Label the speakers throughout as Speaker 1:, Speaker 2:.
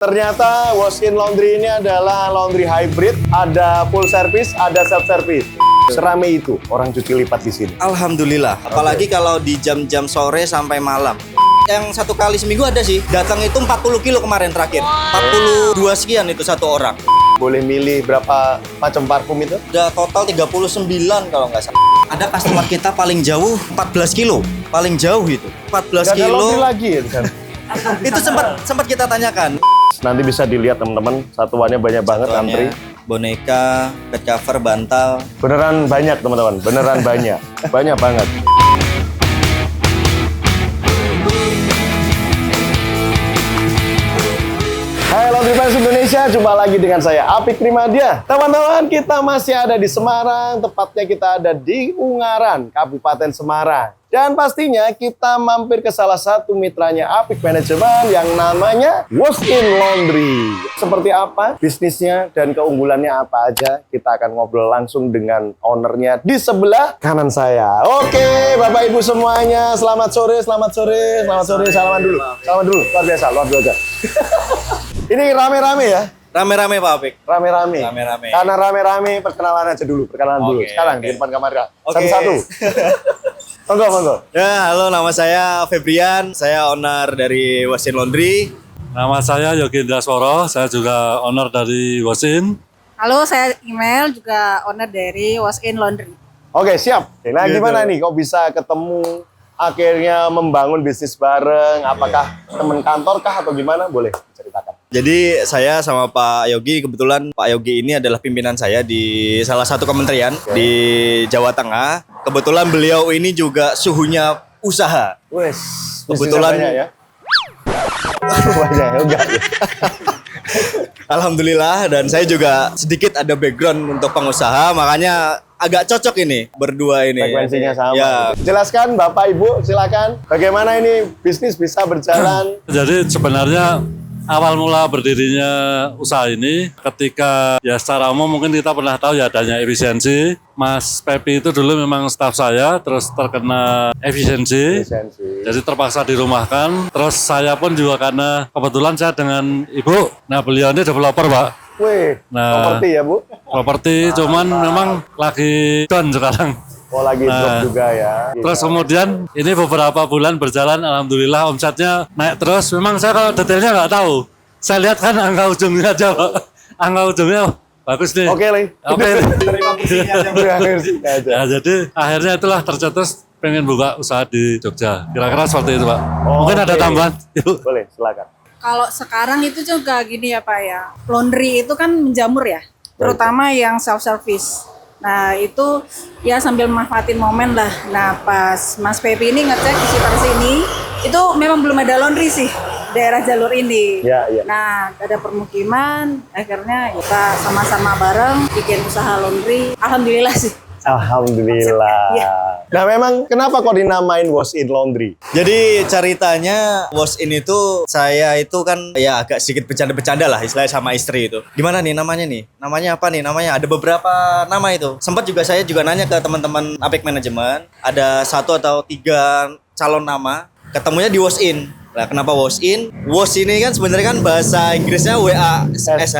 Speaker 1: Ternyata Wash-In Laundry ini adalah laundry hybrid, ada full service, ada self service. Serame itu orang cuci lipat di sini.
Speaker 2: Alhamdulillah, apalagi kalau di jam-jam sore sampai malam. Yang 1 kali seminggu ada sih, datang itu 40 kilo kemarin terakhir. 42 sekian itu satu orang.
Speaker 1: Boleh milih berapa macam parfum itu?
Speaker 2: Udah total 39 kalau nggak salah. Ada customer kita paling jauh 14 kilo, paling jauh itu. 14
Speaker 1: Gak ada
Speaker 2: kilo.
Speaker 1: laundry lagi ya kan?
Speaker 2: Itu sempat kita tanyakan.
Speaker 1: Nanti bisa dilihat teman-teman, satuannya banyak banget antri.
Speaker 2: Boneka, bed cover, bantal.
Speaker 1: Beneran banyak teman-teman, beneran banyak. Banyak banget. Hai Laundry Fans Indonesia, jumpa lagi dengan saya Apik Primadia. Teman-teman, kita masih ada di Semarang, tepatnya kita ada di Ungaran, Kabupaten Semarang. Dan pastinya kita mampir ke salah satu mitranya Apik Management yang namanya Wash-In Laundry. Seperti apa bisnisnya dan keunggulannya apa aja, kita akan ngobrol langsung dengan ownernya di sebelah kanan saya. Oke, Bapak Ibu semuanya, selamat sore, selamat sore, selamat sore, salaman dulu. Salaman dulu, luar biasa, luar biasa. Ini rame-rame ya?
Speaker 2: Rame-rame Pak Apik.
Speaker 1: Rame-rame.
Speaker 2: Rame-rame.
Speaker 1: Karena rame-rame, perkenalan aja dulu, perkenalan dulu. Sekarang di depan kamera. Satu-satu. Monggo.
Speaker 2: Ya, halo, nama saya Febrian, saya owner dari Wash-In Laundry.
Speaker 3: Nama saya Yogi Indrasworo, saya juga owner dari Wash-In.
Speaker 4: Halo, saya Email, juga owner dari Wash-In Laundry.
Speaker 1: Oke, siap. Nah,
Speaker 2: Gitu.
Speaker 1: gimana nih kok bisa ketemu, akhirnya membangun bisnis bareng? Apakah teman kantor kah atau gimana? Boleh ceritakan.
Speaker 2: Jadi saya sama Pak Yogi, kebetulan Pak Yogi ini adalah pimpinan saya di salah satu kementerian di Jawa Tengah. Kebetulan beliau ini juga suhunya usaha.
Speaker 1: Wes,
Speaker 2: Kebetulan-
Speaker 1: banyak ya. Banyak ya, enggak.
Speaker 2: Alhamdulillah, dan saya juga sedikit ada background untuk pengusaha, makanya agak cocok ini berdua ini.
Speaker 1: Frekuensinya sama.
Speaker 2: Ya.
Speaker 1: Jelaskan Bapak Ibu, silakan. Bagaimana ini bisnis bisa berjalan?
Speaker 3: Jadi sebenarnya awal mula berdirinya usaha ini ketika ya secara umum mungkin kita pernah tahu ya adanya efisiensi. Mas Pepi itu dulu memang staf saya, terus terkena efisiensi.
Speaker 1: Lisensi.
Speaker 3: Jadi terpaksa dirumahkan. Terus saya pun juga karena kebetulan saya dengan ibu, nah beliau ini developer Pak.
Speaker 1: Wih,
Speaker 3: Nah.
Speaker 1: properti ya Bu?
Speaker 3: Properti cuman memang lagi down sekarang.
Speaker 1: Oh, lagi drop juga ya.
Speaker 3: Terus kemudian ini beberapa bulan berjalan, alhamdulillah omsetnya naik terus. Memang saya kalau detailnya nggak tahu. Saya lihat kan angka ujungnya aja Pak. Angka ujungnya bagus nih.
Speaker 1: Oke, Li.
Speaker 3: Oke.
Speaker 1: Berakhir sini aja.
Speaker 3: Ya, jadi akhirnya itulah tercetus pengen buka usaha di Jogja. Kira-kira seperti itu Pak.
Speaker 1: Oh,
Speaker 3: Mungkin ada
Speaker 1: oke.
Speaker 3: tambahan. Yuk.
Speaker 1: Boleh, silakan.
Speaker 4: Kalau sekarang itu juga gini ya Pak ya, laundry itu kan menjamur ya, terutama yang self-service. Nah itu ya sambil manfaatin momen lah. Nah pas Mas Pepi ini ngecek di sekitar sini, itu memang belum ada laundry sih, daerah jalur ini.
Speaker 1: Ya, iya.
Speaker 4: Nah ada permukiman, akhirnya kita sama-sama bareng bikin usaha laundry. Alhamdulillah sih.
Speaker 1: Alhamdulillah.
Speaker 4: Iya.
Speaker 1: Nah, memang kenapa kok dinamain Wash-In Laundry?
Speaker 2: Jadi ceritanya Wash-In itu saya itu kan ya agak sedikit bercanda-bercanda lah istilahnya sama istri itu. Gimana nih namanya nih? Namanya apa nih? Namanya ada beberapa nama itu. Sempat juga saya juga nanya ke teman-teman Apik Management, ada 1 atau 3 calon nama. Ketemunya di Wash-In. Nah, kenapa Wash-In? Wash ini kan sebenarnya kan bahasa Inggrisnya WASH.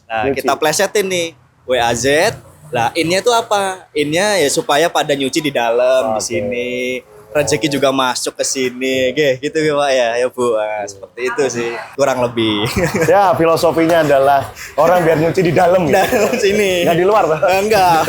Speaker 2: Nah,
Speaker 1: Nyuci.
Speaker 2: kita plesetin nih WAZ. Lah, innya itu apa? Innya ya supaya pada nyuci di dalam di
Speaker 1: Oke.
Speaker 2: sini. Rezeki juga masuk ke sini. Gitu ya Pak ya Bu. Nah, seperti itu sih kurang lebih.
Speaker 1: Ya, filosofinya adalah orang biar nyuci di dalam gitu.
Speaker 2: Dalam sini.
Speaker 1: Nggak di luar, Pak?
Speaker 2: Enggak.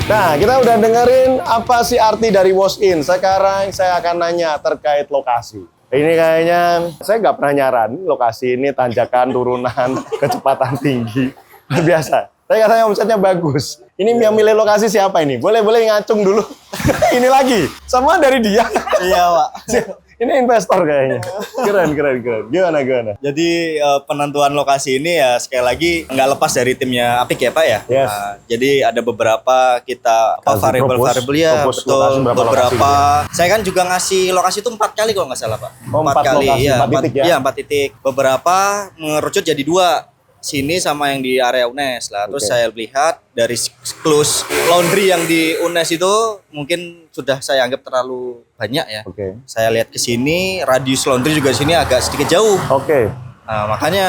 Speaker 1: Nah, kita udah dengerin apa sih arti dari Wash-In. Sekarang saya akan nanya terkait lokasi. Ini kayaknya saya nggak pernah nyaran lokasi ini tanjakan, turunan, kecepatan tinggi. Luar biasa. Tapi katanya omsetnya bagus. Ini yang milih lokasi siapa ini? Boleh ngacung dulu. Ini lagi. Semua dari dia.
Speaker 2: Iya Pak.
Speaker 1: Ini investor kayaknya. Keren. Gimana?
Speaker 2: Jadi penentuan lokasi ini ya sekali lagi nggak lepas dari timnya Apik ya Pak ya.
Speaker 1: Yes.
Speaker 2: Nah, jadi ada beberapa kita
Speaker 1: Kasih
Speaker 2: variabel-variabel ya
Speaker 1: propose
Speaker 2: betul.
Speaker 1: lokasi, berapa
Speaker 2: Beberapa.
Speaker 1: lokasi
Speaker 2: Saya kan juga ngasih lokasi itu 4 kali kalau nggak salah Pak.
Speaker 1: Oh, 4 lokasi,
Speaker 2: Iya,
Speaker 1: 4 titik ya?
Speaker 2: Iya 4 titik. Beberapa mengerucut jadi 2. sini sama yang di area UNES lah. Terus
Speaker 1: Oke.
Speaker 2: saya lihat dari close laundry yang di UNES itu mungkin sudah saya anggap terlalu banyak ya.
Speaker 1: Oke.
Speaker 2: Saya lihat ke sini, radius laundry juga sini agak sedikit jauh.
Speaker 1: Oke.
Speaker 2: Nah, makanya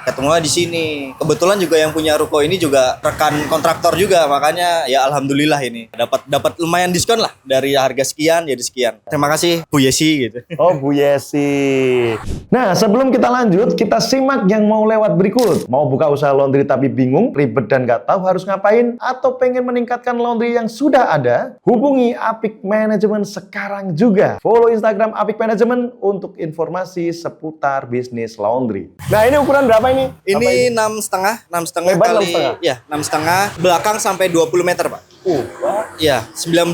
Speaker 2: ketemulah di sini. Kebetulan juga yang punya ruko ini juga rekan kontraktor juga, makanya ya alhamdulillah ini dapat lumayan diskon lah dari harga sekian jadi sekian. Terima kasih Bu Yesi gitu.
Speaker 1: Oh, Bu Yesi. Nah, sebelum kita lanjut, kita simak yang mau lewat berikut. Mau buka usaha laundry tapi bingung, ribet dan nggak tahu harus ngapain, atau pengen meningkatkan laundry yang sudah ada? Hubungi Apik Management sekarang juga. Follow Instagram Apik Management untuk informasi seputar bisnis laundry. Nah, ini ukuran berapa ini?
Speaker 2: Ini 6,5
Speaker 1: Lebar
Speaker 2: kali
Speaker 1: 6,5?
Speaker 2: ya 6,5 belakang sampai 20 meter Pak. Ya 19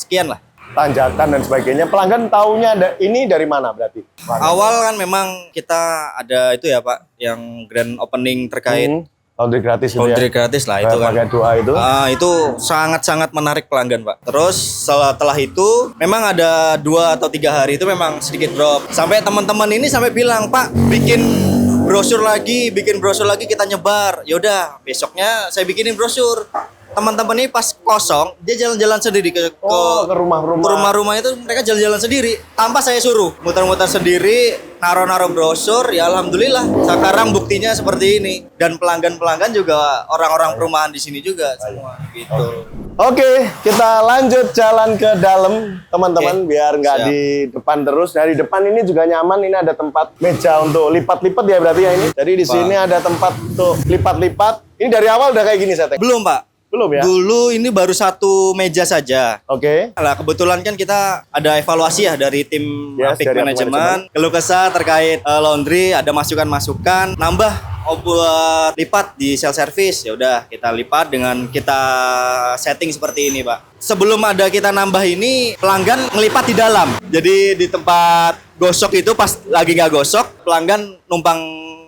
Speaker 2: sekian lah.
Speaker 1: Tanjakan dan sebagainya. Pelanggan taunya ini dari mana berarti?
Speaker 2: Awal kan memang kita ada itu ya Pak, yang grand opening terkait
Speaker 1: Laundry gratis itu
Speaker 2: laundry
Speaker 1: ya?
Speaker 2: gratis lah itu kan.
Speaker 1: Pakai doa itu.
Speaker 2: Itu sangat-sangat menarik pelanggan Pak. Terus setelah itu memang ada 2 atau 3 hari itu memang sedikit drop. Sampai teman-teman ini sampai bilang, "Pak, bikin brosur lagi kita nyebar." Yaudah, besoknya saya bikinin brosur. Teman-teman ini pas kosong, dia jalan-jalan sendiri ke rumah-rumah itu, mereka jalan-jalan sendiri tanpa saya suruh. Muter-muter sendiri, naro-naro brosur, ya alhamdulillah. Sekarang buktinya seperti ini, dan pelanggan-pelanggan juga orang-orang perumahan di sini juga semua gitu.
Speaker 1: Oke, kita lanjut jalan ke dalam, teman-teman, biar nggak
Speaker 2: Siap.
Speaker 1: di depan terus. Dari depan ini juga nyaman. Ini ada tempat meja untuk lipat-lipat ya berarti ya ini. Jadi di sini ada tempat untuk lipat-lipat. Ini dari awal udah kayak gini setting?
Speaker 2: Belum Pak.
Speaker 1: Belum ya?
Speaker 2: Dulu ini baru 1 meja saja.
Speaker 1: Oke.
Speaker 2: Nah, kebetulan kan kita ada evaluasi ya dari tim
Speaker 1: Yes,
Speaker 2: Apik
Speaker 1: dari Apik
Speaker 2: Manajemen. Keluh kesah terkait laundry, ada masukan-masukan, nambah buat lipat di self service. Ya udah, kita lipat dengan kita setting seperti ini, Pak. Sebelum ada kita nambah ini, pelanggan ngelipat di dalam. Jadi di tempat gosok itu pas lagi nggak gosok, pelanggan numpang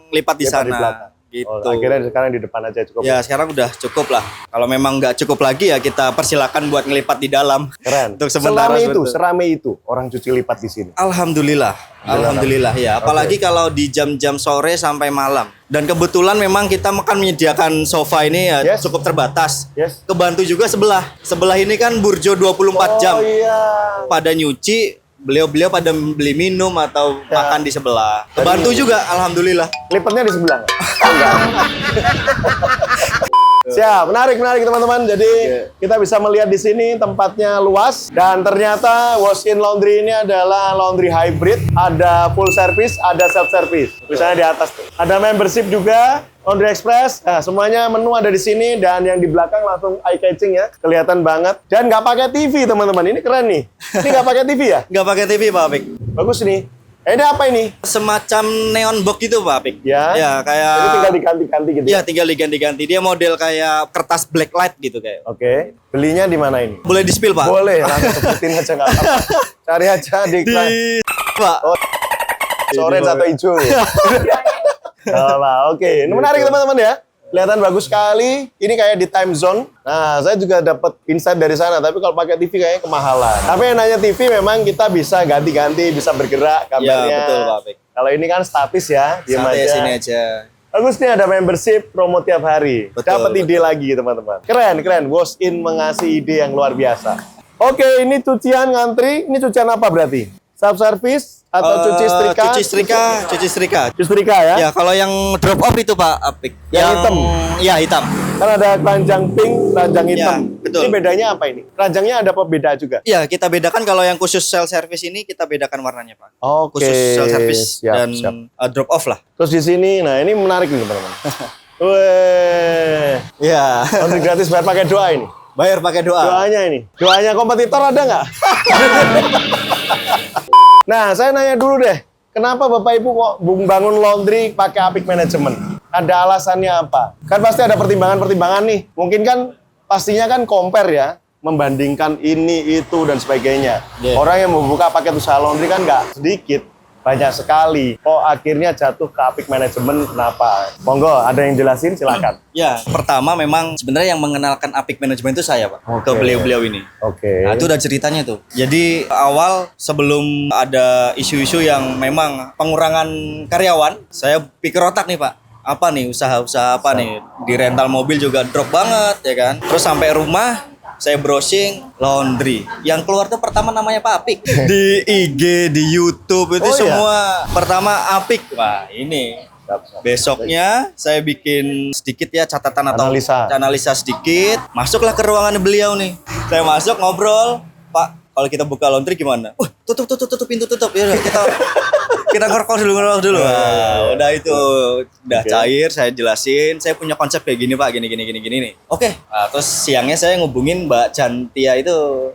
Speaker 2: lipat di
Speaker 1: Lipat di
Speaker 2: sana.
Speaker 1: belakang.
Speaker 2: Gitu.
Speaker 1: Oh, akhirnya sekarang di depan aja cukup.
Speaker 2: Ya sekarang udah cukup lah. Kalau memang nggak cukup lagi ya kita persilakan buat ngelipat di dalam.
Speaker 1: Keren.
Speaker 2: Untuk sementara
Speaker 1: Serame itu orang cuci lipat di sini.
Speaker 2: Alhamdulillah ya. Apalagi kalau di jam-jam sore sampai malam. Dan kebetulan memang kita akan menyediakan sofa ini ya
Speaker 1: Yes.
Speaker 2: cukup terbatas.
Speaker 1: Yes.
Speaker 2: Kebantu juga sebelah. Sebelah ini kan burjo 24 jam.
Speaker 1: Oh iya.
Speaker 2: Pada nyuci, beliau pada beli minum atau
Speaker 1: Ya.
Speaker 2: makan di sebelah. Kebantu juga, alhamdulillah.
Speaker 1: Lipatnya di sebelah nggak? Oh, enggak. Siap, menarik teman-teman. Jadi kita bisa melihat di sini tempatnya luas dan ternyata Wash-in Laundry ini adalah laundry hybrid, ada full service, ada self service. Misalnya di atas tuh. Ada membership juga, Laundry Express. Nah, semuanya menu ada di sini dan yang di belakang langsung eye catching ya, kelihatan banget. Dan nggak pakai TV teman-teman. Ini keren nih. Ini nggak pakai TV ya?
Speaker 2: Nggak pakai TV Pak Apik.
Speaker 1: Bagus nih. Ini apa ini?
Speaker 2: Semacam neon box gitu Pak Apik.
Speaker 1: Ya.
Speaker 2: Ya kayak.
Speaker 1: Jadi tinggal diganti-ganti gitu.
Speaker 2: Iya tinggal diganti-ganti. Dia model kayak kertas blacklight gitu kayak.
Speaker 1: Oke. Belinya di mana ini?
Speaker 2: Boleh di spill Pak?
Speaker 1: Boleh, langsung sebutin aja nggak apa-apa. Cari aja di iklan.
Speaker 2: Pak.
Speaker 1: Oh, orange atau hijau. Oke. Ini menarik teman-teman ya. Kelihatan bagus sekali. Ini kayak di time zone. Nah, saya juga dapat insight dari sana. Tapi kalau pakai TV kayaknya kemahalan. Tapi yang nanya TV memang kita bisa ganti-ganti, bisa bergerak gambarnya.
Speaker 2: Ya betul Pak Apik.
Speaker 1: Kalau ini kan statis ya, diam
Speaker 2: Santai
Speaker 1: aja.
Speaker 2: sini aja.
Speaker 1: Bagus nih ada membership promo tiap hari.
Speaker 2: Betul,
Speaker 1: Dapat ide
Speaker 2: betul.
Speaker 1: lagi teman-teman. Keren. Wash-in mengasih ide yang luar biasa. Oke, ini cucian ngantri. Ini cucian apa berarti? Self service atau cuci setrika?
Speaker 2: Cuci setrika.
Speaker 1: Cuci setrika ya?
Speaker 2: Ya kalau yang drop off itu Pak Apik.
Speaker 1: Yang hitam?
Speaker 2: Iya hitam.
Speaker 1: Kan ada keranjang pink, keranjang hitam.
Speaker 2: Ya, betul.
Speaker 1: Ini bedanya apa ini? Keranjangnya ada pembeda juga?
Speaker 2: Iya kita bedakan kalau yang khusus self service ini kita bedakan warnanya Pak.
Speaker 1: Oke.
Speaker 2: Khusus self service
Speaker 1: Siap,
Speaker 2: dan
Speaker 1: siap.
Speaker 2: drop off lah.
Speaker 1: Terus di sini, nah ini menarik nih teman-teman. Weh,
Speaker 2: Iya.
Speaker 1: laundry gratis bayar pakai doa ini.
Speaker 2: Bayar pakai doa.
Speaker 1: Doanya ini. Doanya kompetitor ada nggak? Nah, saya nanya dulu deh. Kenapa Bapak Ibu kok bangun laundry pakai Apik Management? Ada alasannya apa? Kan pasti ada pertimbangan-pertimbangan nih. Mungkin kan pastinya kan compare ya. Membandingkan ini, itu, dan sebagainya.
Speaker 2: Yeah.
Speaker 1: Orang yang membuka paket usaha laundry kan nggak sedikit. Banyak sekali. Oh, akhirnya jatuh ke Apik Management. Kenapa? Monggo, ada yang jelasin? Silakan.
Speaker 2: Ya, pertama memang sebenarnya yang mengenalkan Apik Management itu saya, Pak.
Speaker 1: Oke.
Speaker 2: Ke beliau-beliau ini.
Speaker 1: Oke.
Speaker 2: Nah, itu udah ceritanya tuh. Jadi awal sebelum ada isu-isu yang memang pengurangan karyawan, saya pikir otak nih, Pak. apa nih usaha-usaha apa nih, di rental mobil juga drop banget ya kan. Terus sampai rumah saya browsing laundry. Yang keluar tuh pertama namanya Pak Apik. Di IG, di YouTube itu
Speaker 1: Oh, iya?
Speaker 2: semua pertama Apik. Wah, ini. Besoknya saya bikin sedikit ya catatan atau analisa sedikit. Masuklah ke ruangan beliau nih. Saya masuk ngobrol, Pak, kalau kita buka laundry gimana? Tutup pintu tutup. Ya udah, kita ngerokok dulu. Nah, udah itu udah cair, saya jelasin, saya punya konsep kayak gini Pak, gini nih. Oke. Nah, terus siangnya saya ngubungin Mbak Jantia itu.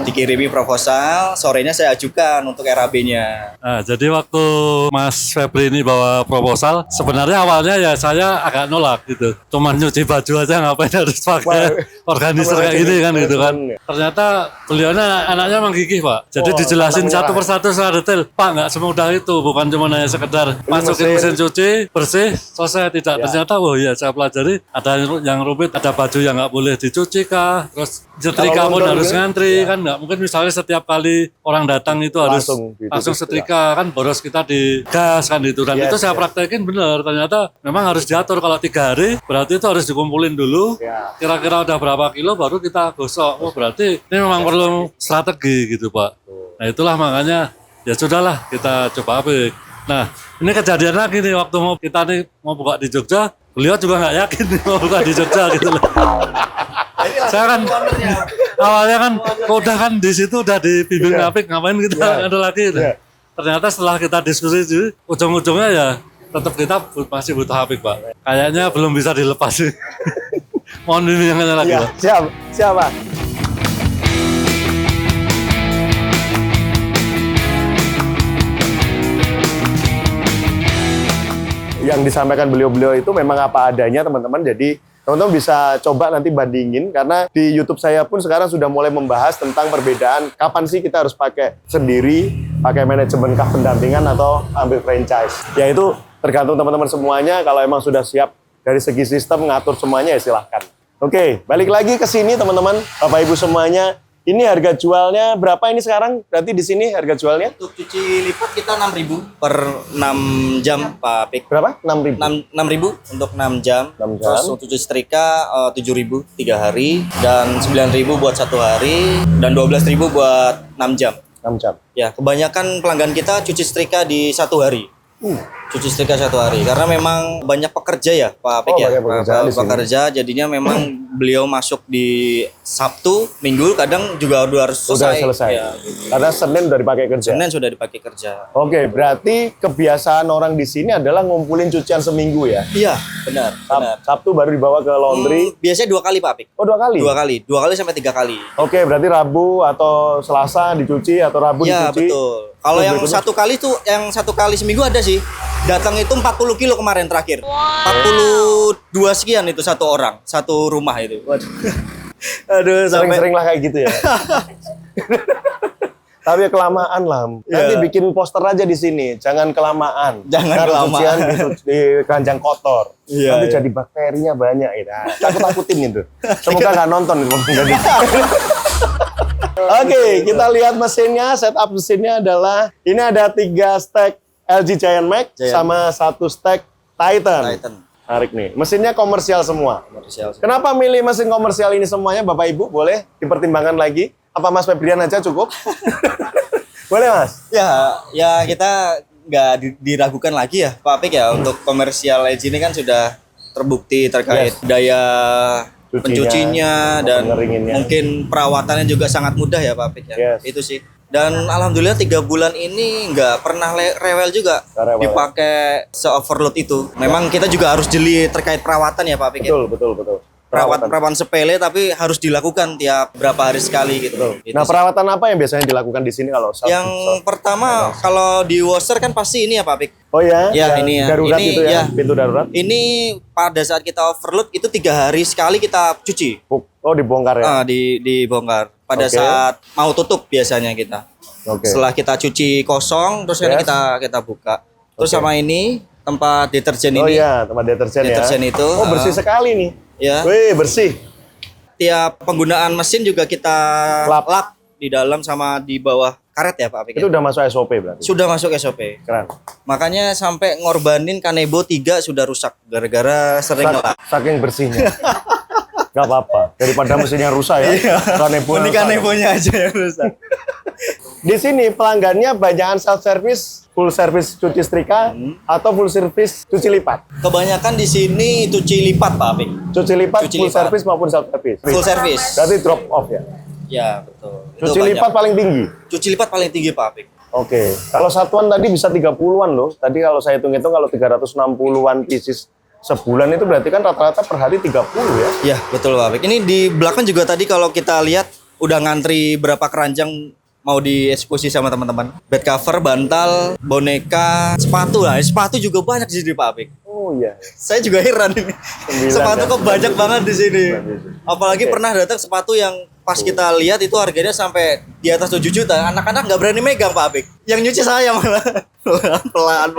Speaker 2: Dikirimi proposal, sorenya saya ajukan untuk RAB-nya.
Speaker 3: Nah, jadi waktu Mas Febri ini bawa proposal, sebenarnya awalnya ya saya agak nolak gitu. Cuman nyuci baju aja ngapain harus pakai organizer kayak gini kan gitu kan. Ternyata beliaunya anaknya emang gigih Pak. Jadi dijelasin satu persatu secara detail. Pak, nggak semudah itu, bukan cuma hanya sekedar masukin mesin cuci, bersih, selesai. Tidak. Ternyata saya pelajari ada yang rumit, ada baju yang nggak boleh dicuci kah, terus setrika pun harus ngantri kan, nggak mungkin misalnya setiap kali orang datang itu harus langsung setrika kan, boros kita di gas kan itu. Dan itu saya praktekin bener, ternyata memang harus diatur. Kalau 3 hari berarti itu harus dikumpulin dulu, kira-kira udah berapa kilo baru kita gosok. Berarti ini memang perlu strategi gitu Pak. Nah itulah makanya ya sudahlah kita coba Apik. Nah ini kejadian lagi nih waktu kita mau buka di Jogja, beliau juga nggak yakin nih mau buka di Jogja gitu loh. Saya kan awalnya kan udah kan di situ udah dibimbing Apik, ngapain kita ada lagi gitu. Ternyata setelah kita diskusi ujung-ujungnya ya tetap kita masih butuh Apik Pak. Kayaknya belum bisa dilepas sih. Mohon bimbingannya lagi Pak.
Speaker 1: Siap Pak. Yang disampaikan beliau-beliau itu memang apa adanya teman-teman. Jadi teman-teman bisa coba nanti bandingin, karena di YouTube saya pun sekarang sudah mulai membahas tentang perbedaan kapan sih kita harus pakai sendiri, pakai manajemen kah pendampingan atau ambil franchise. Ya itu tergantung teman-teman semuanya. Kalau emang sudah siap dari segi sistem ngatur semuanya ya silahkan. Oke, balik lagi ke sini teman-teman, Bapak Ibu semuanya. Ini harga jualnya berapa ini sekarang? Berarti di sini harga jualnya?
Speaker 2: Untuk cuci lipat kita 6.000 per 6 jam Pak Apik.
Speaker 1: Berapa? 6.000?
Speaker 2: 6.000 untuk 6 jam.
Speaker 1: 6 jam.
Speaker 2: Terus untuk cuci setrika 7.000 3 hari, dan 9.000 buat 1 hari, dan 12.000 buat 6 jam.
Speaker 1: 6 jam.
Speaker 2: Ya, kebanyakan pelanggan kita cuci setrika di 1 hari. Cuci setrika 1 hari karena memang banyak pekerja ya Pak Apik ya. Pekerja jadinya memang beliau masuk di Sabtu, Minggu kadang juga udah harus selesai.
Speaker 1: Udah selesai.
Speaker 2: Ya.
Speaker 1: Karena Senin udah dipakai kerja.
Speaker 2: Senin sudah dipakai kerja.
Speaker 1: Oke, berarti kebiasaan orang di sini adalah ngumpulin cucian seminggu ya?
Speaker 2: Iya, benar.
Speaker 1: Sabtu baru dibawa ke laundry.
Speaker 2: Biasanya 2 kali Pak Apik.
Speaker 1: Oh, 2 kali?
Speaker 2: 2 kali sampai 3 kali.
Speaker 1: Oke, berarti Rabu atau Selasa dicuci atau Rabu
Speaker 2: Ya,
Speaker 1: dicuci?
Speaker 2: betul. Kalau yang satu kali tuh, yang 1 kali seminggu ada sih. Datang itu 40 kilo kemarin terakhir. 42 sekian itu satu orang, satu rumah itu. Waduh. Aduh,
Speaker 1: Sering-sering lah kayak gitu ya. Tapi ya kelamaan lah. Nanti bikin poster aja di sini, jangan kelamaan.
Speaker 2: Jangan
Speaker 1: Karena
Speaker 2: kelamaan.
Speaker 1: cucian di keranjang kotor.
Speaker 2: Iya,
Speaker 1: Nanti
Speaker 2: iya.
Speaker 1: jadi bakterinya banyak itu. Takut-takutin itu. Semoga nggak nonton itu. Oke, kita lihat mesinnya. Setup mesinnya adalah ini ada 3 stack LG Giant Max sama 1 stack Titan. Tarik nih. Mesinnya komersial semua. Kenapa milih mesin komersial ini semuanya, Bapak Ibu? Boleh dipertimbangkan lagi? Apa Mas Febrian aja cukup? Boleh Mas?
Speaker 2: Ya kita nggak diragukan lagi ya Pak Apik ya, untuk komersial LG ini kan sudah terbukti terkait daya pencucinya dan mungkin perawatannya juga sangat mudah ya Pak Apik ya. Itu sih. Dan alhamdulillah 3 bulan ini nggak pernah rewel juga dipakai se-overload itu. Memang kita juga harus jeli terkait perawatan ya Pak Apik.
Speaker 1: Betul.
Speaker 2: Perawatan sepele tapi harus dilakukan tiap berapa hari sekali gitu.
Speaker 1: Nah, perawatan apa yang biasanya dilakukan di sini kalau
Speaker 2: yang pertama kalau di washer kan pasti ini ya Pak Apik.
Speaker 1: Oh ya?
Speaker 2: Ya ini ya.
Speaker 1: Darurat
Speaker 2: ini,
Speaker 1: itu ya, pintu darurat.
Speaker 2: Ini pada saat kita overload itu 3 hari sekali kita cuci.
Speaker 1: Oh, dibongkar ya?
Speaker 2: Dibongkar. Pada saat mau tutup biasanya kita. Setelah kita cuci kosong, terus kan kita buka. Terus sama ini tempat deterjen ini. Oh
Speaker 1: iya, tempat deterjen ya.
Speaker 2: Itu.
Speaker 1: Oh, bersih sekali nih.
Speaker 2: Ya.
Speaker 1: Wih, bersih.
Speaker 2: Tiap penggunaan mesin juga kita lap di dalam sama di bawah karet ya Pak Apik.
Speaker 1: Itu udah masuk SOP berarti.
Speaker 2: Sudah masuk SOP.
Speaker 1: Keren.
Speaker 2: Makanya sampai ngorbanin Kanebo 3 sudah rusak gara-gara sering ngelak.
Speaker 1: Saking bersihnya. Gak apa-apa. Daripada mesinnya rusak ya. Kanebo
Speaker 2: Ini Kanebonya aja yang rusak.
Speaker 1: Di sini pelanggannya banyakan self service, full service cuci setrika atau full service cuci lipat.
Speaker 2: Kebanyakan di sini cuci lipat Pak Apik.
Speaker 1: Cuci lipat
Speaker 2: Cuci
Speaker 1: full
Speaker 2: lipat.
Speaker 1: service maupun self service.
Speaker 2: Full service.
Speaker 1: Berarti drop off ya.
Speaker 2: Ya, betul. Itu
Speaker 1: Cuci
Speaker 2: banyak.
Speaker 1: lipat paling tinggi.
Speaker 2: Cuci lipat paling tinggi Pak Apik.
Speaker 1: Oke. Kalau satuan tadi bisa 30-an loh. Tadi kalau saya hitung-hitung kalau 360-an pieces sebulan itu berarti kan rata-rata per hari 30 ya.
Speaker 2: Ya, betul Pak Apik. Ini di belakang juga tadi kalau kita lihat udah ngantri berapa keranjang mau dieksekusi sama teman-teman. Bed cover, bantal, boneka, sepatu lah. Sepatu juga banyak di sini Pak Apik.
Speaker 1: Oh iya.
Speaker 2: Saya juga heran ini.
Speaker 1: 9
Speaker 2: Sepatu
Speaker 1: ya?
Speaker 2: kok banyak banget di sini.
Speaker 1: 9.
Speaker 2: Apalagi
Speaker 1: Oke.
Speaker 2: pernah datang sepatu yang pas kita lihat itu harganya sampai di atas 7 juta. Anak-anak nggak berani megang Pak Apik. Yang nyuci saya malah. Pelan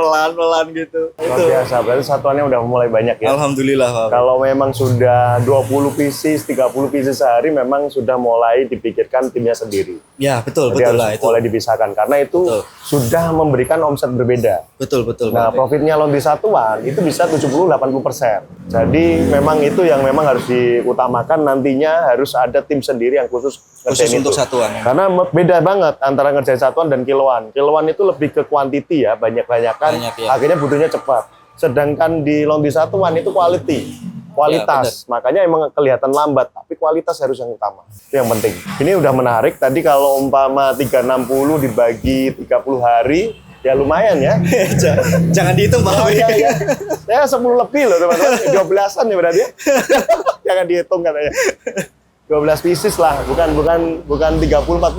Speaker 2: gitu.
Speaker 1: Luar biasa. Berarti satuannya udah mulai banyak ya.
Speaker 2: Alhamdulillah Pak Apik.
Speaker 1: Kalau memang sudah 20 pieces, 30 pieces sehari memang sudah mulai dipikirkan timnya sendiri.
Speaker 2: Ya, betul
Speaker 1: Jadi harus
Speaker 2: lah itu.
Speaker 1: mulai dipisahkan karena itu
Speaker 2: Betul.
Speaker 1: sudah memberikan omset berbeda.
Speaker 2: Betul
Speaker 1: Nah,
Speaker 2: Pak Apik.
Speaker 1: profitnya laundry satuan itu bisa 70-80%. Jadi memang itu yang memang harus diutamakan, nantinya harus ada tim sendiri yang khusus
Speaker 2: Khusus
Speaker 1: ngerjain
Speaker 2: untuk
Speaker 1: itu.
Speaker 2: satuan.
Speaker 1: Karena beda banget antara ngerjain satuan dan kiloan. Kiloan itu lebih ke quantity ya, banyak-banyakan,
Speaker 2: Banyak, ya.
Speaker 1: akhirnya butuhnya cepat. Sedangkan di laundry satuan itu quality, kualitas.
Speaker 2: Ya,
Speaker 1: Makanya emang kelihatan lambat, tapi kualitas harus yang utama. Itu yang penting. Ini udah menarik. Tadi kalau umpama 360 dibagi 30 hari, ya lumayan ya.
Speaker 2: Jangan dihitung Pak
Speaker 1: Oh
Speaker 2: Apik.
Speaker 1: iya, iya. Ya 10 lebih loh teman-teman. 12-an ya berarti ya. Jangan dihitung katanya. 12 pieces lah, bukan 30-40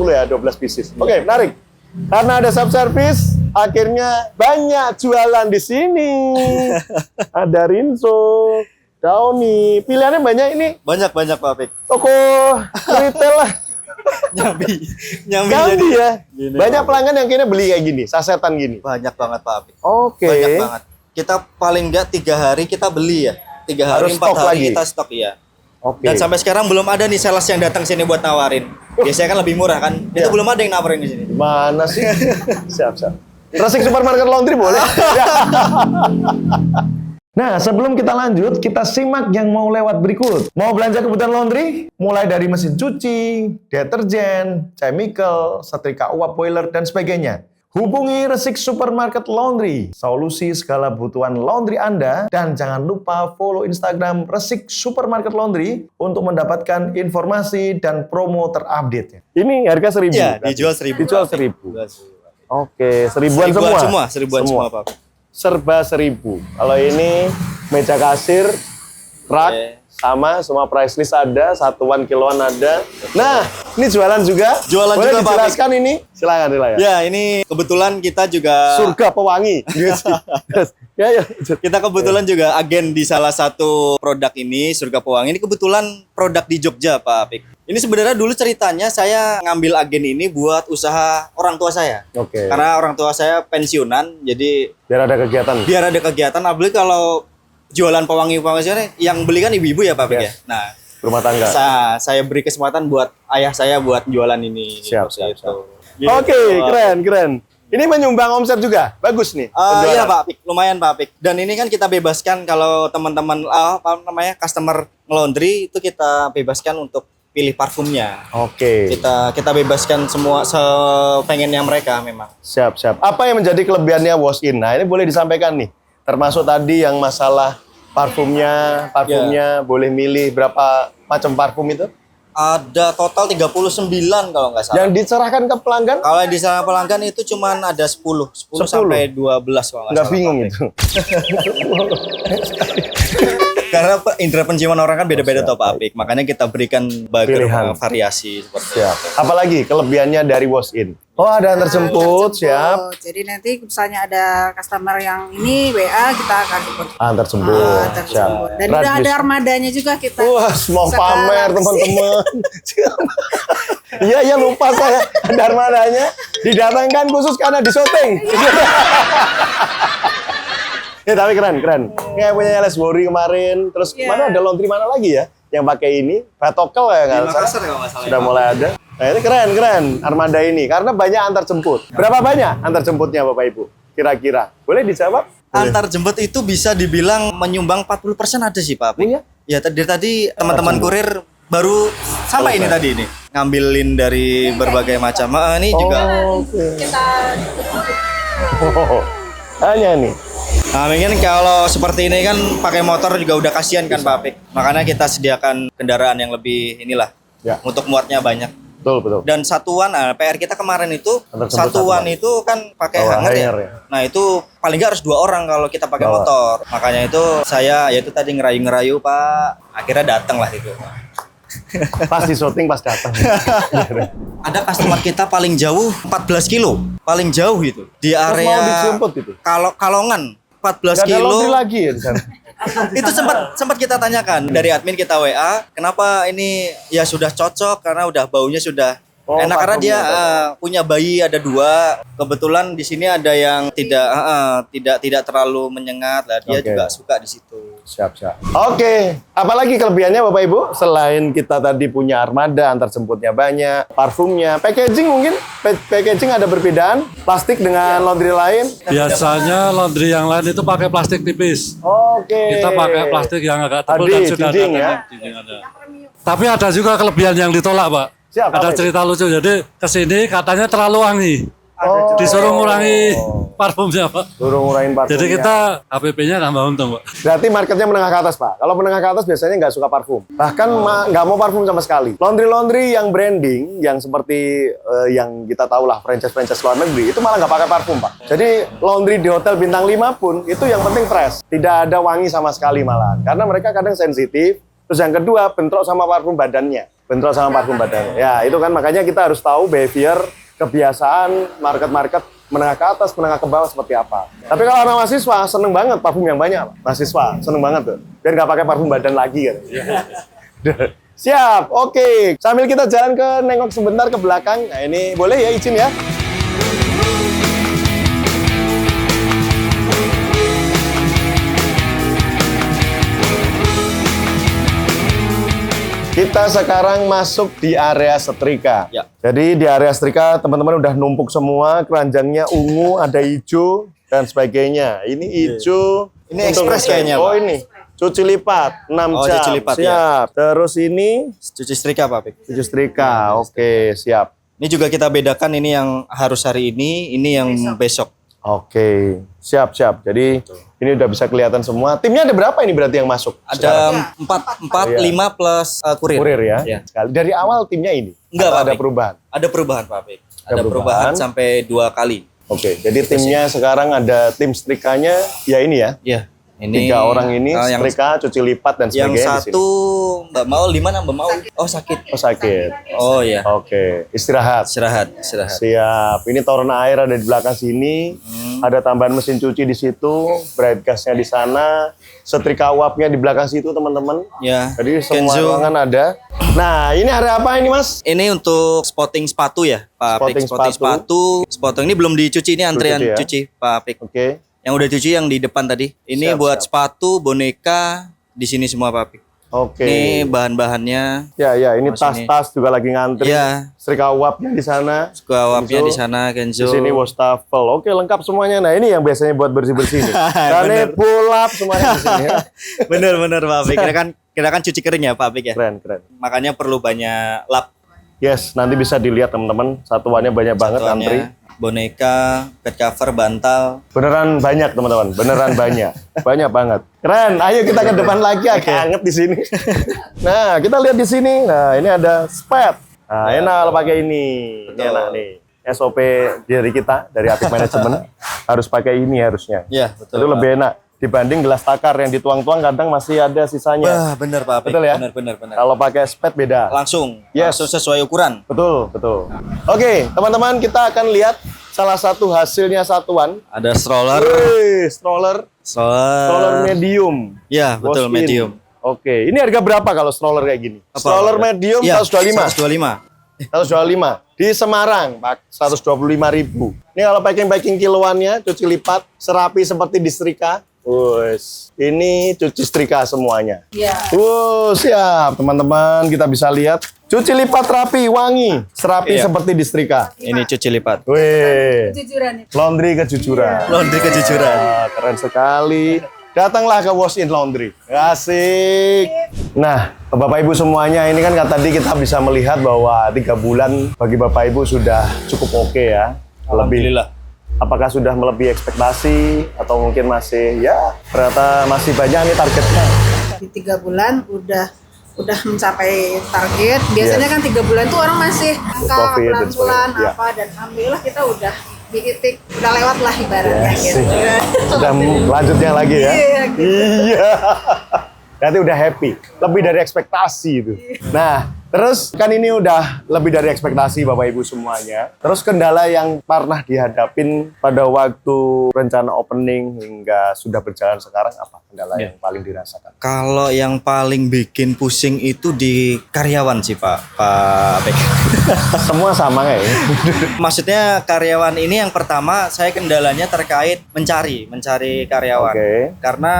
Speaker 1: ya, 12 pieces. Oke, menarik. Karena ada self service, akhirnya banyak jualan di sini. Ada Rinso, Downy, pilihannya banyak ini.
Speaker 2: Banyak Pak Apik.
Speaker 1: Toko retail lah.
Speaker 2: Nyambi
Speaker 1: Ganti ya.
Speaker 2: Gini,
Speaker 1: Banyak
Speaker 2: Pak.
Speaker 1: pelanggan yang kayaknya beli kayak gini, sasetan gini.
Speaker 2: Banyak banget Pak Apik.
Speaker 1: Oke.
Speaker 2: Banyak banget. Kita paling nggak 3 hari kita beli ya. 3 hari,
Speaker 1: Harus
Speaker 2: 4
Speaker 1: stok
Speaker 2: hari
Speaker 1: lagi.
Speaker 2: kita stok ya.
Speaker 1: Oke.
Speaker 2: Dan sampai sekarang belum ada nih sales yang datang sini buat nawarin. Biasanya kan lebih murah kan. Itu
Speaker 1: Iya.
Speaker 2: belum ada yang nawarin di sini.
Speaker 1: Mana sih? Siap. Resik supermarket laundry boleh? Nah, sebelum kita lanjut, kita simak yang mau lewat berikut. Mau belanja kebutuhan laundry? Mulai dari mesin cuci, deterjen, chemical, setrika uap boiler, dan sebagainya. Hubungi Resik Supermarket Laundry, solusi segala kebutuhan laundry Anda, dan jangan lupa follow Instagram Resik Supermarket Laundry untuk mendapatkan informasi dan promo terupdate. Ini harga 1.000.
Speaker 2: Iya,
Speaker 1: berarti.
Speaker 2: dijual 1.000.
Speaker 1: Dijual 1.000. Oke, 1.000-an semua.
Speaker 2: Seribuan semua Pak.
Speaker 1: Serba 1.000. Kalau ini meja kasir, rak,
Speaker 2: Oke.
Speaker 1: sama semua price list ada, satuan kiloan ada. Nah, ini jualan juga.
Speaker 2: Jualan
Speaker 1: Boleh
Speaker 2: juga, Pak.
Speaker 1: dijelaskan ini? Silakan.
Speaker 2: Ya, ini kebetulan kita juga
Speaker 1: Surga pewangi. ya.
Speaker 2: kita kebetulan juga agen di salah satu produk ini, Surga Pewangi. Ini kebetulan produk di Jogja, Pak Apik. Ini sebenarnya dulu ceritanya saya ngambil agen ini buat usaha orang tua saya.
Speaker 1: Oke.
Speaker 2: Karena orang tua saya pensiunan, jadi
Speaker 1: Biar ada kegiatan.
Speaker 2: biar ada kegiatan. Apalagi kalau jualan pewangi-pewangi sini, yang beli kan ibu-ibu ya, Pak Apik ya.
Speaker 1: Yes.
Speaker 2: Nah,
Speaker 1: Rumah tangga.
Speaker 2: saya beri kesempatan buat ayah saya buat jualan ini.
Speaker 1: Siap.
Speaker 2: Gitu.
Speaker 1: Oke, keren. Ini menyumbang omset juga. Bagus nih.
Speaker 2: Iya
Speaker 1: penjualan.
Speaker 2: Pak Apik, lumayan Pak Apik. Dan ini kan kita bebaskan kalau teman-teman customer laundry itu kita bebaskan untuk pilih parfumnya.
Speaker 1: Oke.
Speaker 2: Kita bebaskan semua sepengennya mereka memang.
Speaker 1: Siap. Apa yang menjadi kelebihannya wash in? Nah, ini boleh disampaikan nih. Termasuk tadi yang masalah parfumnya boleh milih berapa macam parfum itu?
Speaker 2: Ada total 39 kalau nggak salah.
Speaker 1: Yang diserahkan ke pelanggan?
Speaker 2: Kalau di sana pelanggan itu cuman ada 10 sampai 12 kalau nggak
Speaker 1: Nggak
Speaker 2: salah.
Speaker 1: bingung
Speaker 2: Pak Apik.
Speaker 1: itu.
Speaker 2: Karena indera penciuman orang kan beda-beda toh Pak Apik. Makanya kita berikan
Speaker 1: Pilihan.
Speaker 2: variasi seperti
Speaker 1: Siap.
Speaker 2: itu.
Speaker 1: Apalagi kelebihannya dari wash in? Oh, ada antar jemput, siap.
Speaker 4: Jadi nanti misalnya ada customer yang ini WA kita akan jemput.
Speaker 1: Antar jemput,
Speaker 4: Antar
Speaker 1: siap.
Speaker 4: jemput. Dan udah ada armadanya juga kita.
Speaker 1: Wah, mau
Speaker 4: Sekarang
Speaker 1: pamer
Speaker 4: sih.
Speaker 1: teman-teman. Iya, lupa saya. Ada armadanya. Didatangkan khusus karena di syuting. Tapi keren. Kayak punya Lesbury kemarin. Terus
Speaker 4: Iya.
Speaker 1: mana ada laundry mana lagi ya? Yang pakai ini, Batokel ya nggak
Speaker 2: Di
Speaker 1: salah.
Speaker 2: Makassar kalau nggak salah.
Speaker 1: Sudah
Speaker 2: ya, Pak.
Speaker 1: mulai ada. Nah ini keren armada ini karena banyak antar jemput. Berapa banyak antar jemputnya Bapak Ibu? Kira-kira boleh dijawab?
Speaker 2: Antar jemput itu bisa dibilang menyumbang 40% ada sih Pak Apik.
Speaker 1: Oh, iya?
Speaker 2: Ya tadi teman-teman kurir baru sampai ini tadi ini ngambilin dari berbagai macam. Ini juga.
Speaker 1: Oh, hanya nih.
Speaker 2: Nah, mungkin kalau seperti ini kan pakai motor juga udah kasihan kan Pak Apik. Makanya kita sediakan kendaraan yang lebih inilah
Speaker 1: Ya.
Speaker 2: untuk muatnya banyak.
Speaker 1: Betul.
Speaker 2: Dan satuan, PR kita kemarin itu
Speaker 1: Antar jemput
Speaker 2: satuan
Speaker 1: satuan.
Speaker 2: itu kan pakai
Speaker 1: Bawa
Speaker 2: hanger ya.
Speaker 1: hanger ya.
Speaker 2: Nah itu paling nggak harus 2 orang kalau kita pakai
Speaker 1: Bawa.
Speaker 2: motor. Makanya itu saya ya itu tadi ngerayu-ngerayu Pak. Akhirnya datang lah itu.
Speaker 1: Pas di syuting pas datang.
Speaker 2: Ada customer kita paling jauh 14 kilo, paling jauh itu di
Speaker 1: Terus
Speaker 2: area
Speaker 1: mau dijemput itu?
Speaker 2: Kalongan 14
Speaker 1: Gak ada
Speaker 2: kilo.
Speaker 1: laundry lagi ya di sana.
Speaker 2: Itu sempat kita tanyakan dari admin kita WA, kenapa ini ya sudah cocok karena udah baunya sudah
Speaker 1: Oh,
Speaker 2: enak karena dia
Speaker 1: parfumnya
Speaker 2: punya bayi ada 2. Kebetulan di sini ada yang tidak terlalu menyengat lah. Dia
Speaker 1: Oke.
Speaker 2: juga suka di situ.
Speaker 1: Siap. Oke, apalagi kelebihannya Bapak Ibu? Selain kita tadi punya armada, antar jemputnya banyak, parfumnya, packaging mungkin? Packaging ada perbedaan? Plastik dengan laundry lain?
Speaker 3: Biasanya laundry yang lain itu pakai plastik tipis.
Speaker 1: Oke.
Speaker 3: Kita pakai plastik yang agak
Speaker 1: Tadi,
Speaker 3: tebal dan sudah ada
Speaker 1: dinding ya?
Speaker 3: dinding ada. Tapi ada juga kelebihan yang ditolak, Pak.
Speaker 1: Siap, apa
Speaker 3: Ada
Speaker 1: itu?
Speaker 3: cerita lucu. Jadi kesini katanya terlalu wangi.
Speaker 1: Oh.
Speaker 3: Disuruh ngurangi parfumnya, Pak.
Speaker 1: Suruh ngurangin parfumnya.
Speaker 3: Jadi kita HPP-nya nambah untung, Pak.
Speaker 1: Berarti marketnya menengah ke atas, Pak. Kalau menengah ke atas biasanya nggak suka parfum. Bahkan nggak mau parfum sama sekali. Laundry yang branding, yang seperti yang kita tahu lah, franchise luar negeri, itu malah nggak pakai parfum, Pak. Jadi laundry di hotel bintang 5 pun, itu yang penting fresh. Tidak ada wangi sama sekali malah. Karena mereka kadang sensitif. Terus yang kedua, bentrok sama parfum badannya. Ya, itu kan makanya kita harus tahu behavior, kebiasaan, market menengah ke atas, menengah ke bawah seperti apa. Tapi kalau anak mahasiswa, seneng banget parfum yang banyak, Pak. Mahasiswa, seneng banget tuh. Biar nggak pakai parfum badan lagi kan. Siap, oke. Sambil kita jalan ke nengok sebentar ke belakang. Nah ini boleh ya, izin ya. Kita sekarang masuk di area setrika.
Speaker 2: Ya.
Speaker 1: Jadi di area setrika teman-teman udah numpuk semua, keranjangnya ungu, ada hijau dan sebagainya. Ini hijau.
Speaker 2: Ini ekspres kayaknya,
Speaker 1: Oh
Speaker 2: Pak.
Speaker 1: ini cuci lipat 6
Speaker 2: Oh,
Speaker 1: jam.
Speaker 2: cuci lipat, ya.
Speaker 1: Siap. Terus ini
Speaker 2: Cuci setrika Pak Apik.
Speaker 1: cuci setrika. Oke, siap.
Speaker 2: Ini juga kita bedakan ini yang harus hari ini yang besok.
Speaker 1: Oke, siap. Jadi ini udah bisa kelihatan semua. Timnya ada berapa ini berarti yang masuk?
Speaker 2: Ada 4,
Speaker 1: Iya.
Speaker 2: 5 plus kurir.
Speaker 1: Kurir ya.
Speaker 2: Iya.
Speaker 1: Sekali. Dari awal timnya ini.
Speaker 2: Enggak,
Speaker 1: Atau
Speaker 2: Pak
Speaker 1: ada
Speaker 2: Apik.
Speaker 1: perubahan.
Speaker 2: Ada perubahan Pak Apik.
Speaker 1: Ada
Speaker 2: Ada
Speaker 1: perubahan.
Speaker 2: perubahan sampai 2 kali.
Speaker 1: Oke, jadi timnya sekarang ada tim setrikanya ya ini ya.
Speaker 2: Iya. Ini
Speaker 1: 3 orang ini
Speaker 2: yang
Speaker 1: setrika, cuci lipat dan
Speaker 2: yang
Speaker 1: sebagainya di
Speaker 2: satu Mbak Maul di mana Mbak Maul? Oh sakit.
Speaker 1: sini. Oh sakit.
Speaker 2: Oh iya.
Speaker 1: Oke, istirahat.
Speaker 2: Istirahat.
Speaker 1: Siap. Ini toren air ada di belakang sini. Ada tambahan mesin cuci di situ, bright gasnya di sana, setrika uapnya di belakang situ teman-teman.
Speaker 2: Ya.
Speaker 1: Jadi semua
Speaker 2: Kenzo.
Speaker 1: ruangan ada. Nah, ini area apa ini Mas?
Speaker 2: Ini untuk spotting sepatu ya, Pak Apik.
Speaker 1: Spotting
Speaker 2: Spotting sepatu. Spotting ini belum dicuci, ini antrian
Speaker 1: Belum
Speaker 2: cuci, Pak Apik.
Speaker 1: Oke.
Speaker 2: Yang udah cuci yang di depan tadi. Ini
Speaker 1: Siap,
Speaker 2: buat
Speaker 1: siap.
Speaker 2: sepatu, boneka di sini semua Pak Apik.
Speaker 1: Oke.
Speaker 2: Ini bahan-bahannya.
Speaker 1: Ya, ini
Speaker 2: Oh, sini.
Speaker 1: tas-tas juga lagi ngantri.
Speaker 2: Iya.
Speaker 1: Setrika uapnya di sana.
Speaker 2: Awapnya
Speaker 1: Kenzo.
Speaker 2: di sana, Kenzo.
Speaker 1: Di sini wastafel. Oke, lengkap semuanya. Nah, ini yang biasanya buat bersih-bersih nih. Dan ini pull up semuanya di sini ya.
Speaker 2: Bener Pak Apik. Kita kan cuci kering ya Pak Apik ya.
Speaker 1: Keren.
Speaker 2: Makanya perlu banyak lap.
Speaker 1: Yes, nanti bisa dilihat teman-teman. Satuannya banyak banget antri.
Speaker 2: Satuannya. Boneka, bed cover, bantal.
Speaker 1: Beneran banyak teman-teman. Beneran banyak. Banyak banget. Keren. Ayo kita ke depan lagi. Agak anget di sini. Nah, kita lihat di sini. Nah, ini ada spet. Nah, enak kalau pakai ini. Ini
Speaker 2: Betul.
Speaker 1: enak nih. SOP dari kita, dari Apik Management. Harus pakai ini harusnya.
Speaker 2: Iya, betul.
Speaker 1: Itu lebih enak. Dibanding gelas takar yang dituang-tuang kadang masih ada sisanya.
Speaker 2: Wah, bener Pak Apik.
Speaker 1: Betul ya?
Speaker 2: Bener.
Speaker 1: Kalau pakai spet beda.
Speaker 2: Langsung
Speaker 1: Yes.
Speaker 2: sesuai ukuran.
Speaker 1: Betul. Oke, teman-teman kita akan lihat salah satu hasilnya satuan.
Speaker 2: Ada stroller.
Speaker 1: Wih, stroller medium.
Speaker 2: Ya, betul
Speaker 1: Wash in.
Speaker 2: medium.
Speaker 1: Oke, ini harga berapa kalau stroller kayak gini?
Speaker 2: Apa?
Speaker 1: Stroller medium
Speaker 2: Ya,
Speaker 1: 125.
Speaker 2: 125.
Speaker 1: 125. Di Semarang, Pak, 125.000. Ini kalau packing kiloannya, cuci lipat, serapi seperti di setrika. Wes, ini cuci setrika semuanya.
Speaker 4: Iya.
Speaker 1: Siap teman-teman, kita bisa lihat cuci lipat rapi, wangi, serapi
Speaker 2: Iya.
Speaker 1: seperti di setrika.
Speaker 2: Ini cuci lipat.
Speaker 1: Wih,
Speaker 4: Kejujuran itu.
Speaker 1: laundry kejujuran.
Speaker 2: Laundry kejujuran.
Speaker 1: Keren sekali. Datanglah ke Wash In Laundry. Asik. Nah, Bapak Ibu semuanya, ini kan tadi kita bisa melihat bahwa 3 bulan bagi Bapak Ibu sudah cukup oke ya.
Speaker 2: Alhamdulillah.
Speaker 1: Apakah sudah melebihi ekspektasi atau mungkin masih ya ternyata masih banyak nih targetnya.
Speaker 4: Di 3 bulan udah mencapai target. Biasanya kan 3 bulan tuh orang masih angka
Speaker 1: Covid dan
Speaker 4: pelan-pelan
Speaker 1: sebagainya.
Speaker 4: apa, dan alhamdulillah kita udah di titik, udah lewat lah ibaratnya gitu.
Speaker 1: Sudah lanjutnya lagi ya.
Speaker 4: Iya, gitu.
Speaker 1: Iya. Berarti udah happy, lebih dari ekspektasi itu. Nah, terus kan ini udah lebih dari ekspektasi Bapak Ibu semuanya. Terus kendala yang pernah dihadapin pada waktu rencana opening hingga sudah berjalan sekarang apa kendala yang paling dirasakan?
Speaker 2: Kalau yang paling bikin pusing itu di karyawan sih Pak Apik.
Speaker 1: Semua sama nggak ya?
Speaker 2: Maksudnya karyawan ini yang pertama saya kendalanya terkait mencari karyawan.
Speaker 1: Oke.
Speaker 2: Karena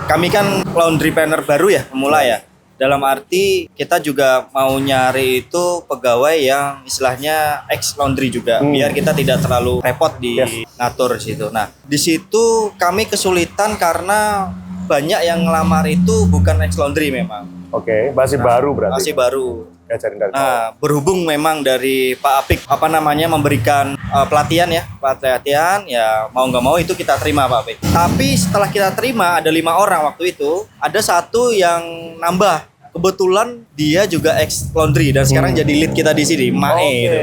Speaker 2: kami kan laundry planner baru ya, pemula ya. Dalam arti kita juga mau nyari itu pegawai yang istilahnya ex laundry juga, biar kita tidak terlalu repot di ngatur situ. Nah, di situ kami kesulitan karena banyak yang ngelamar itu bukan ex laundry memang.
Speaker 1: Oke, masih baru berarti.
Speaker 2: Masih baru.
Speaker 1: Ngajarin dari bawah.
Speaker 2: Nah, berhubung memang dari Pak Apik memberikan pelatihan ya mau nggak mau itu kita terima Pak Apik. Tapi setelah kita terima ada 5 orang waktu itu, ada satu yang nambah. Kebetulan dia juga ex laundry dan sekarang jadi lead kita di sini, Mae itu.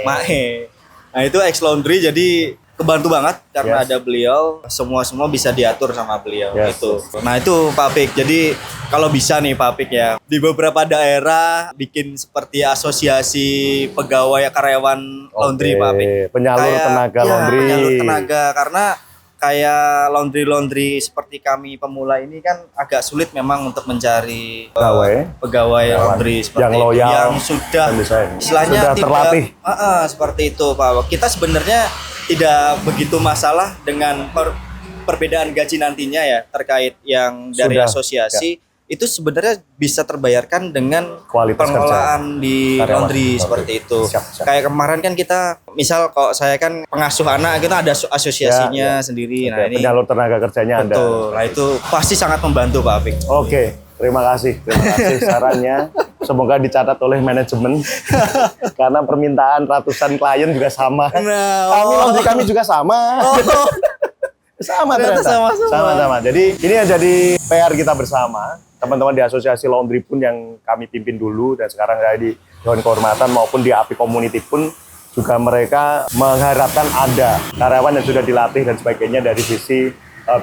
Speaker 2: Mae. Nah, itu ex laundry jadi kebantu banget karena ada beliau, semua bisa diatur sama beliau gitu. Nah, itu Pak Apik. Jadi kalau bisa nih Pak Apik ya, di beberapa daerah bikin seperti asosiasi pegawai karyawan laundry Pak Apik.
Speaker 1: Penyalur tenaga laundry.
Speaker 2: Penyalur tenaga, karena kayak laundry seperti kami pemula ini kan agak sulit memang untuk mencari pegawai laundry seperti
Speaker 1: yang loyal,
Speaker 2: yang sudah istilahnya
Speaker 1: sudah terlatih.
Speaker 2: Seperti itu Pak. Kita sebenarnya tidak begitu masalah dengan perbedaan gaji nantinya ya, terkait yang dari asosiasi itu sebenarnya bisa terbayarkan dengan
Speaker 1: kualitas
Speaker 2: pengelolaan di laundry seperti itu.
Speaker 1: Siap.
Speaker 2: Kayak kemarin kan kita, misal kalau saya kan pengasuh anak, kita ada asosiasinya sendiri. Nah, ini
Speaker 1: penyalur tenaga kerjanya Anda.
Speaker 2: betul. Nah, itu pasti sangat membantu Pak Apik.
Speaker 1: Oke, terima kasih sarannya. Semoga dicatat oleh manajemen karena permintaan ratusan klien juga sama. Laundry kami juga sama. Sama ternyata. Sama. Jadi ini yang jadi PR kita bersama. Teman-teman di asosiasi laundry pun yang kami pimpin dulu dan sekarang saya di Dewan Kehormatan maupun di API Community pun juga mereka mengharapkan ada karyawan yang sudah dilatih dan sebagainya dari sisi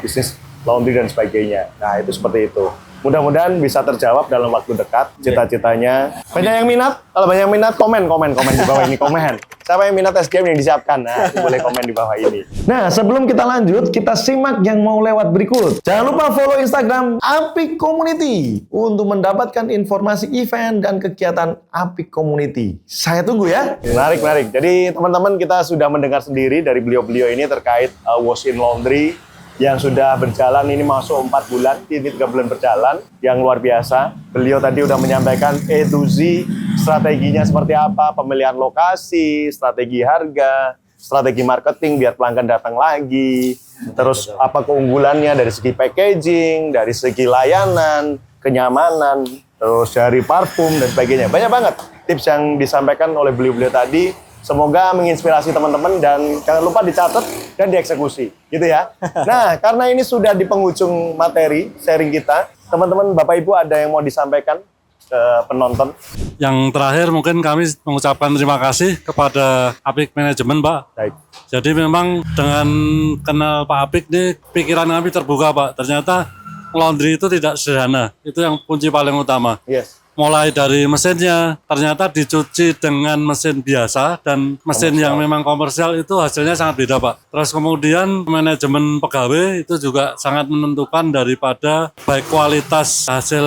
Speaker 1: bisnis laundry dan sebagainya. Nah, itu seperti itu. Mudah-mudahan bisa terjawab dalam waktu dekat cita-citanya. Banyak yang minat? Kalau banyak yang minat, komen di bawah ini, komen. Siapa yang minat SGM yang disiapkan? Nah, boleh komen di bawah ini. Nah, sebelum kita lanjut, kita simak yang mau lewat berikut. Jangan lupa follow Instagram Apik Community untuk mendapatkan informasi event dan kegiatan Apik Community. Saya tunggu ya. Menarik. Jadi, teman-teman, kita sudah mendengar sendiri dari beliau-beliau ini terkait Wash In Laundry yang sudah berjalan ini masuk 4 bulan, ini 3 bulan berjalan, yang luar biasa. Beliau tadi udah menyampaikan A to Z, strateginya seperti apa, pemilihan lokasi, strategi harga, strategi marketing biar pelanggan datang lagi, terus apa keunggulannya dari segi packaging, dari segi layanan, kenyamanan, terus dari parfum dan sebagainya. Banyak banget tips yang disampaikan oleh beliau-beliau tadi. Semoga menginspirasi teman-teman dan jangan lupa dicatat dan dieksekusi, gitu ya. Nah, karena ini sudah di penghujung materi sharing kita, teman-teman, Bapak Ibu ada yang mau disampaikan ke penonton?
Speaker 3: Yang terakhir mungkin kami mengucapkan terima kasih kepada Apik Manajemen, Pak.
Speaker 1: Baik.
Speaker 3: Jadi memang dengan kenal Pak Apik nih, pikiran kami terbuka, Pak. Ternyata laundry itu tidak sederhana. Itu yang kunci paling utama.
Speaker 1: Yes.
Speaker 3: Mulai dari mesinnya, ternyata dicuci dengan mesin biasa dan mesin yang memang komersial itu hasilnya sangat beda, Pak. Terus kemudian manajemen pegawai itu juga sangat menentukan daripada baik kualitas hasil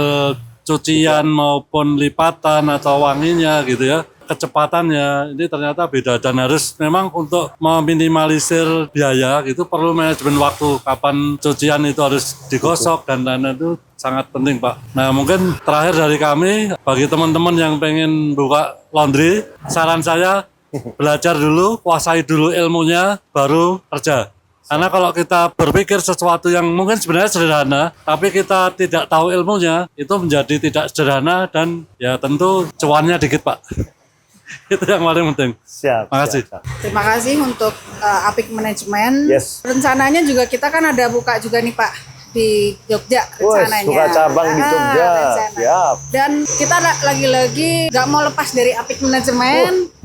Speaker 3: cucian maupun lipatan atau wanginya gitu ya. kecepatannya ini ternyata beda dan harus memang untuk meminimalisir biaya itu perlu manajemen waktu kapan cucian itu harus digosok dan lain-lain itu sangat penting Pak. Nah mungkin terakhir dari kami bagi teman-teman yang pengen buka laundry, saran saya belajar dulu, kuasai dulu ilmunya, baru kerja. Karena kalau kita berpikir sesuatu yang mungkin sebenarnya sederhana, tapi kita tidak tahu ilmunya, itu menjadi tidak sederhana dan ya tentu cuannya dikit Pak. Itu yang paling penting.
Speaker 1: Siap.
Speaker 3: Makasih.
Speaker 1: Siap.
Speaker 4: Terima kasih untuk Apik Manajemen.
Speaker 1: Yes.
Speaker 4: Rencananya juga kita kan ada buka juga nih Pak di Jogja rencananya.
Speaker 1: Buka cabang di Jogja.
Speaker 4: Rencana.
Speaker 1: Siap.
Speaker 4: Dan kita lagi-lagi nggak mau lepas dari Apik Manajemen.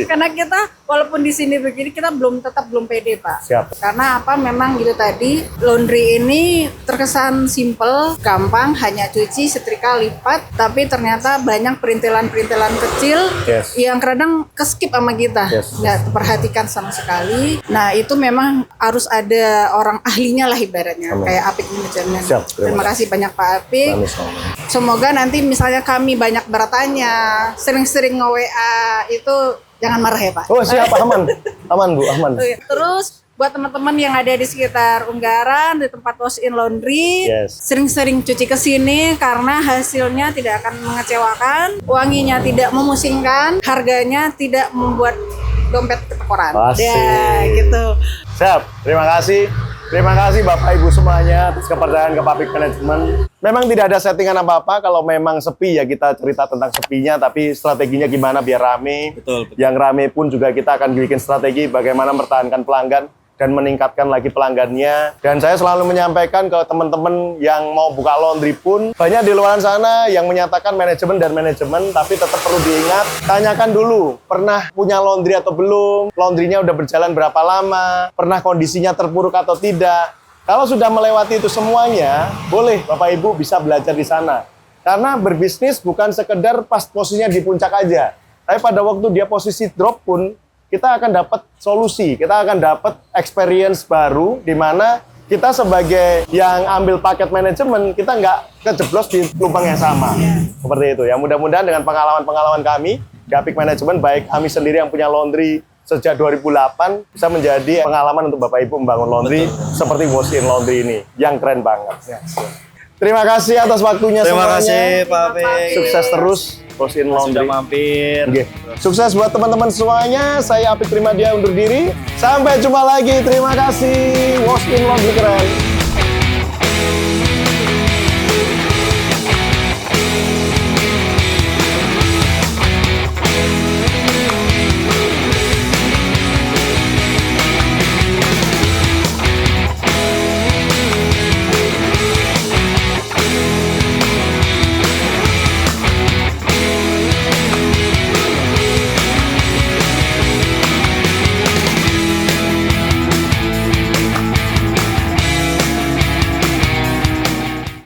Speaker 4: Karena kita walaupun di sini begini kita tetap belum pede Pak.
Speaker 1: Siap.
Speaker 4: Karena apa memang gitu tadi laundry ini terkesan simple, gampang, hanya cuci, setrika, lipat, tapi ternyata banyak perintilan-perintilan kecil
Speaker 1: Yes.
Speaker 4: yang kadang keskip sama kita,
Speaker 1: Yes.
Speaker 4: nggak terperhatikan sama sekali. Nah itu memang harus ada orang ahlinya lah ibaratnya,
Speaker 1: Amin.
Speaker 4: kayak Apik Manajemen.
Speaker 1: Siap, terima
Speaker 4: Terima kasih banyak Pak Apik.
Speaker 1: Sama-sama.
Speaker 4: Semoga nanti misalnya kami banyak bertanya, sering-sering nge-WA itu jangan marah ya Pak.
Speaker 1: Oh siap, aman. Aman Bu, aman.
Speaker 4: Terus buat teman-teman yang ada di sekitar Unggaran di tempat wash in laundry,
Speaker 1: Yes.
Speaker 4: sering-sering cuci ke sini karena hasilnya tidak akan mengecewakan, wanginya tidak memusingkan, harganya tidak membuat dompet ketekoran.
Speaker 1: Asik.
Speaker 4: Ya, gitu.
Speaker 1: Siap, terima kasih. Terima kasih Bapak Ibu semuanya atas kepercayaan ke Apik Manajemen. Memang tidak ada settingan apa-apa, kalau memang sepi ya kita cerita tentang sepinya, tapi strateginya gimana biar rame.
Speaker 2: Betul.
Speaker 1: Yang rame pun juga kita akan bikin strategi bagaimana mempertahankan pelanggan dan meningkatkan lagi pelanggannya. Dan saya selalu menyampaikan ke teman-teman yang mau buka laundry pun, banyak di luar sana yang menyatakan manajemen, tapi tetap perlu diingat, tanyakan dulu, pernah punya laundry atau belum, laundrynya udah berjalan berapa lama, pernah kondisinya terpuruk atau tidak. Kalau sudah melewati itu semuanya, boleh Bapak Ibu bisa belajar di sana. Karena berbisnis bukan sekedar pas posisinya di puncak aja, tapi pada waktu dia posisi drop pun, kita akan dapat solusi, kita akan dapat experience baru di mana kita sebagai yang ambil paket manajemen, kita nggak kejeblos di lubang yang sama. Seperti itu ya. Mudah-mudahan dengan pengalaman-pengalaman kami di Apik Manajemen, baik kami sendiri yang punya laundry sejak 2008, bisa menjadi pengalaman untuk Bapak Ibu membangun laundry seperti Wash in Laundry ini, yang keren banget. Terima kasih atas waktunya
Speaker 2: Terima
Speaker 1: semuanya.
Speaker 2: kasih Pak Apik.
Speaker 1: Sukses terus Wash in
Speaker 2: Sudah
Speaker 1: Laundry.
Speaker 2: mampir.
Speaker 1: Oke. Sukses buat teman-teman semuanya. Saya Apik Primadia undur diri. Sampai jumpa lagi. Terima kasih. Wash in Laundry keren.